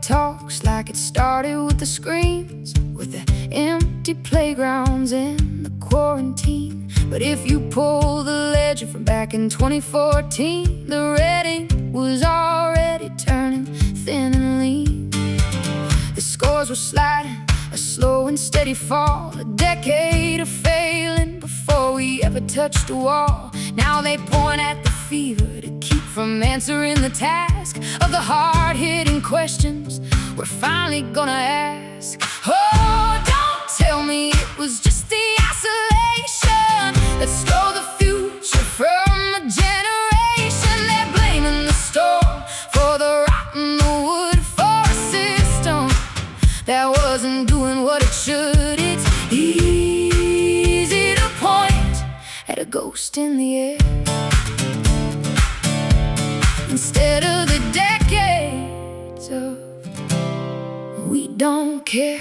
talks like it started with the screens, with the empty playgrounds and the quarantine. But if you pull the ledger from back in 2014, the red ink was already turning thin and lean. The scores were sliding, a slow and steady fall, a decade of failing before we ever touched a wall. Now they point at the fever to keep from answering the task of the hard-hitting questions we're finally gonna ask. Oh, don't tell me it was just the isolation that stole the future from a generation. They're blaming the storm for the rot in the wood, for a system that wasn't doing what it should. It's easy to point at a ghost in the air instead of the decades of we don't care.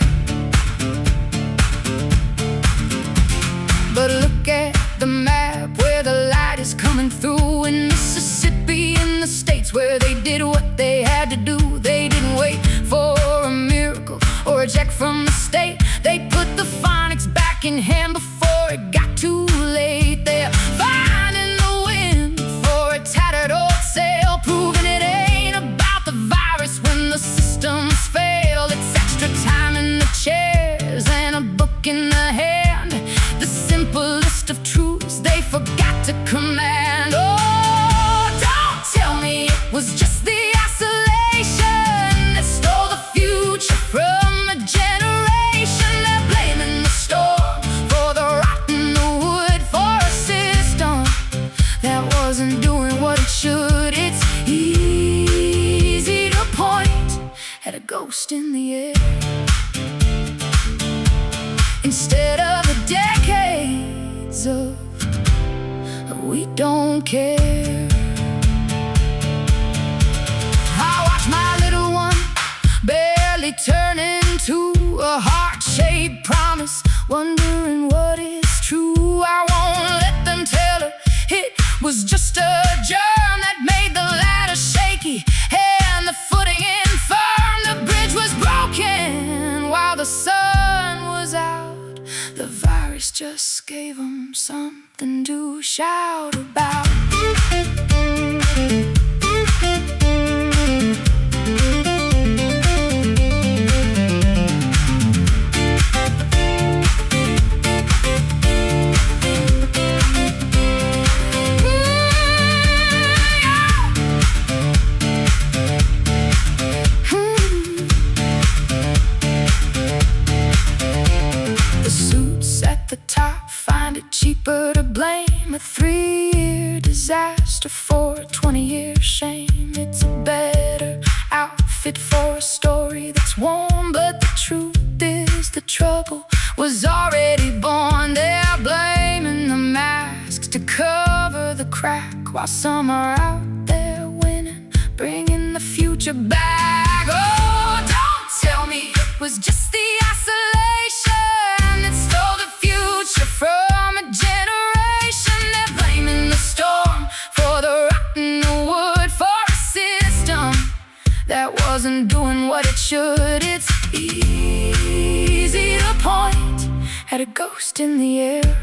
But look at the map where the light is coming through. In Mississippi, in the states where they did what they had to do. They didn't wait for a miracle or a check from the state. They put the phonics back in hand before it got too late. They're finding the wind for a tattered old sail, proving it ain't about the virus when the systems fail. It's extra time in the chairs and a book in the hand, the simplest of truths they forgot to command. Oh, don't tell me it was just the isolation that stole the future from a generation. They're blaming the storm for the rot in the wood, for a system that wasn't doing what it should. It's easy to point at a ghost in the air instead of the decades of we don't care. I watch my little one barely turn into a heart-shaped promise, wondering what is true. I won't let them tell her it was just a germ that made the ladder shaky and the footing infirm. The bridge was broken while the sun was out. The virus just gave them something to shout about. The top find it cheaper to blame a 3-year disaster for a 20-year shame. It's a better outfit for a story that's warm, but the truth is the trouble was already born. They're blaming the masks to cover the crack, while some are out there winning, bringing the future back. Oh, don't tell me it was just the isolation that stole the future from a generation. They're blaming the storm for the rot in the wood, for a system that wasn't doing what it should. It's easy to point at a ghost in the air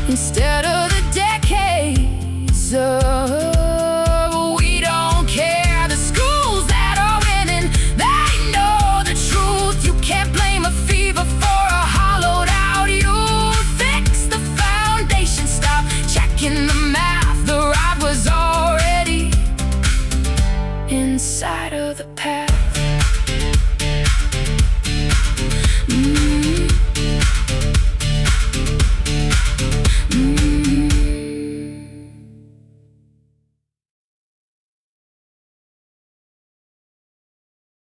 instead of the decades of we don't care. The schools that are winning, they know the truth. You can't blame a fever for a hollowed out youth. Fix the foundation, stop checking the math. The ride was already inside of the past.